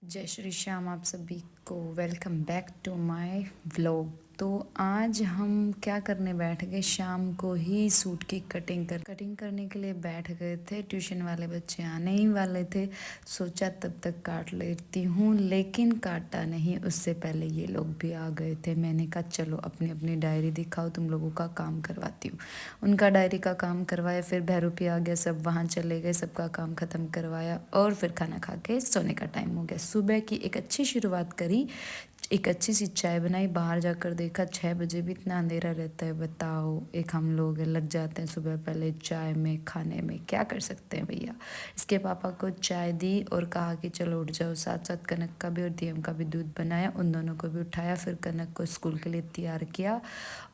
जय श्री श्याम, आप सभी को welcome back to my vlog. तो आज हम क्या करने बैठ गए, शाम को ही सूट की कटिंग करने के लिए बैठ गए थे। ट्यूशन वाले बच्चे आने ही वाले थे, सोचा तब तक काट लेती हूँ, लेकिन काटा नहीं। उससे पहले ये लोग भी आ गए थे। मैंने कहा चलो अपनी अपनी डायरी दिखाओ, तुम लोगों का काम करवाती हूँ। उनका डायरी का काम करवाया, फिर भैरू भी आ गया, सब वहाँ चले गए, सबका काम ख़त्म करवाया और फिर खाना खा के सोने का टाइम हो गया। सुबह की एक अच्छी शुरुआत करी, एक अच्छी सी चाय बनाई, बाहर जाकर देखा 6 बजे भी इतना अंधेरा रहता है। बताओ, एक हम लोग लग जाते हैं सुबह पहले चाय में, खाने में, क्या कर सकते हैं भैया। इसके पापा को चाय दी और कहा कि चलो उठ जाओ। साथ साथ कनक का भी और डीएम का भी दूध बनाया, उन दोनों को भी उठाया। फिर कनक को स्कूल के लिए तैयार किया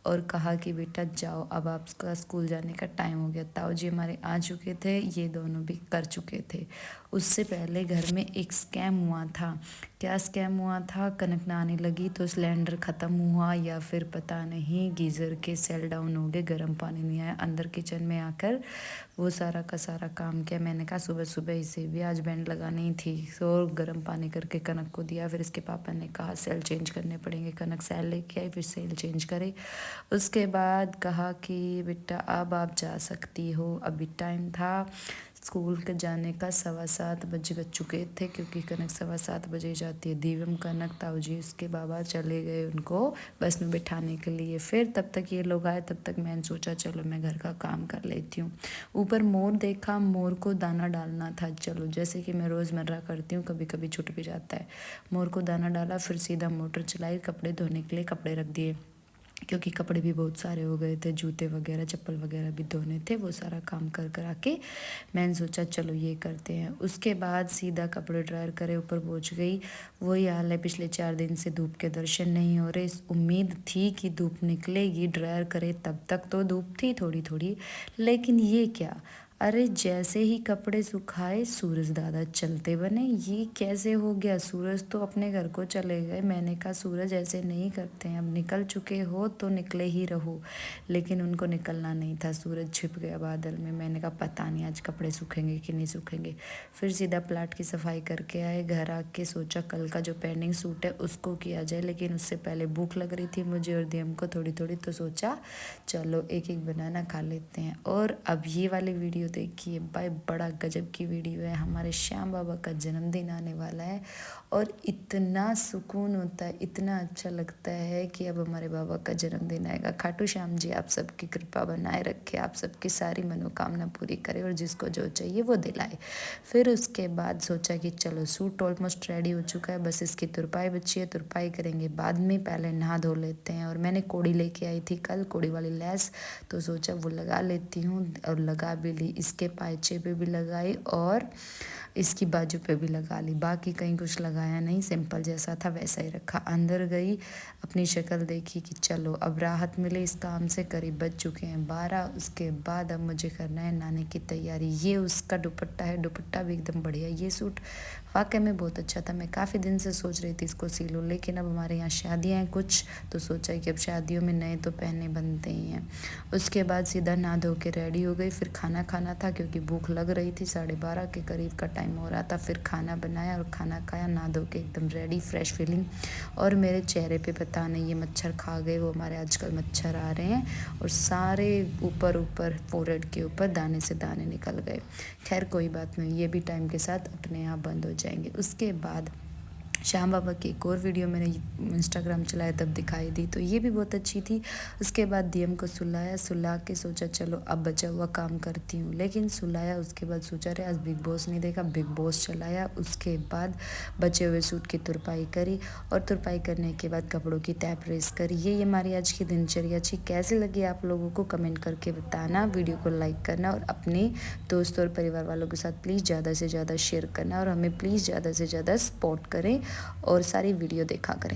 और कहा कि बेटा जाओ, अब आपका स्कूल जाने का टाइम हो गया। ताऊ जी हमारे आ चुके थे, ये दोनों भी कर चुके थे। उससे पहले घर में एक स्कैम हुआ था। क्या स्कैम हुआ था? कनक नहाने लगी तो सिलेंडर ख़त्म हुआ या फिर पता नहीं, गीज़र के सेल डाउन हो गए, गर्म पानी नहीं आया। अंदर किचन में आकर वो सारा का सारा काम किया। मैंने कहा सुबह सुबह इसे भी आज बैंड लगानी थी, तो गर्म पानी करके कनक को दिया। फिर इसके पापा ने कहा सेल चेंज करने पड़ेंगे। कनक सेल लेके आई, फिर सेल चेंज करे। उसके बाद कहा कि बेटा अब आप जा सकती हो। अभी टाइम था स्कूल के जाने का, 7:15 बज चुके थे, क्योंकि कनक 7:15 जाती है। दिव्यम, कनक, ताऊ जी, उसके बाबा चले गए उनको बस में बिठाने के लिए। फिर तब तक ये लोग आए, तब तक मैंने सोचा चलो मैं घर का काम कर लेती हूँ। ऊपर मोर देखा, मोर को दाना डालना था। चलो, जैसे कि मैं रोज़मर्रा करती हूँ, कभी कभी छूट भी जाता है। मोर को दाना डाला, फिर सीधा मोटर चलाई, कपड़े धोने के लिए कपड़े रख दिए, क्योंकि कपड़े भी बहुत सारे हो गए थे, जूते वगैरह चप्पल वगैरह भी धोने थे। वो सारा काम कर करा के मैंने सोचा चलो ये करते हैं। उसके बाद सीधा कपड़े ड्रायर करे, ऊपर पहुंच गई। वही हाल है, पिछले 4 दिन से धूप के दर्शन नहीं हो रहे। उम्मीद थी कि धूप निकलेगी, ड्रायर करे तब तक तो धूप थी थोड़ी थोड़ी, लेकिन ये क्या, अरे जैसे ही कपड़े सुखाए सूरज दादा चलते बने। ये कैसे हो गया? सूरज तो अपने घर को चले गए। मैंने कहा सूरज ऐसे नहीं करते हैं, अब निकल चुके हो तो निकले ही रहो, लेकिन उनको निकलना नहीं था। सूरज छिप गया बादल में। मैंने कहा पता नहीं आज कपड़े सूखेंगे कि नहीं सूखेंगे। फिर सीधा प्लाट की सफाई करके आए। घर आके सोचा कल का जो पेंडिंग सूट है उसको किया जाए, लेकिन उससे पहले भूख लग रही थी मुझे और दियम को थोड़ी थोड़ी, तो सोचा चलो एक एक बनाना खा लेते हैं। और अब ये वाली वीडियो देखिए भाई, बड़ा गजब की वीडियो है। हमारे श्याम बाबा का जन्मदिन आने वाला है और इतना सुकून होता है, इतना अच्छा लगता है कि अब हमारे बाबा का जन्मदिन आएगा। खाटू श्याम जी आप सबकी कृपा बनाए रखे, आप सबकी सारी मनोकामना पूरी करे और जिसको जो चाहिए वो दिलाए। फिर उसके बाद सोचा कि चलो सूट ऑलमोस्ट रेडी हो चुका है, बस इसकी तुरपाई बची है, तुरपाई करेंगे बाद में, पहले नहा धो लेते हैं। और मैंने कोड़ी लेके आई थी कल, कोड़ी वाली लैस, तो सोचा वो लगा लेती हूँ और लगा भी ली। इसके पायचे पे भी लगाई और इसकी बाजू पे भी लगा ली। बाकी कहीं कुछ लगाया नहीं, सिंपल जैसा था वैसा ही रखा। अंदर गई, अपनी शक्ल देखी कि चलो अब राहत मिले इस काम से। करीब बज चुके हैं 12। उसके बाद अब मुझे करना है नहाने की तैयारी। ये उसका दुपट्टा है, दुपट्टा भी एकदम बढ़िया। ये सूट वाकई में बहुत अच्छा था। मैं काफ़ी दिन से सोच रही थी इसको सी लूँ, लेकिन अब हमारे यहाँ शादियाँ हैं कुछ, तो सोचा कि अब शादियों में नए तो पहनने बनते ही हैं। उसके बाद सीधा नहा धो के रेडी हो गई। फिर खाना खाना था, क्योंकि भूख लग रही थी, 12:30 के करीब का टाइम हो रहा था। फिर खाना बनाया और खाना खाया, नहा धो के एकदम रेडी, फ्रेश फीलिंग। और मेरे चेहरे पे पता नहीं ये मच्छर खा गए, वो हमारे आजकल मच्छर आ रहे हैं और सारे ऊपर ऊपर फोरहेड के ऊपर दाने से दाने निकल गए। खैर कोई बात नहीं, ये भी टाइम के साथ अपने आप बंद हो जाएंगे। उसके बाद श्याम बाबा की एक और वीडियो मैंने इंस्टाग्राम चलाया तब दिखाई दी, तो ये भी बहुत अच्छी थी। उसके बाद डीएम को सुलाया, सुला के सोचा चलो अब बचा हुआ काम करती हूँ, लेकिन सुलाया। उसके बाद सोचा रहे आज बिग बॉस नहीं देखा, बिग बॉस चलाया। उसके बाद बचे हुए सूट की तुरपाई करी और तुरपाई करने के बाद कपड़ों की तह प्रेस करी। ये हमारी आज की दिनचर्या थी। कैसी लगी आप लोगों को कमेंट करके बताना, वीडियो को लाइक करना और अपने दोस्तों और परिवार वालों के साथ प्लीज़ ज़्यादा से ज़्यादा शेयर करना और हमें प्लीज़ ज़्यादा से ज़्यादा सपोर्ट करें और सारी वीडियो देखा करें।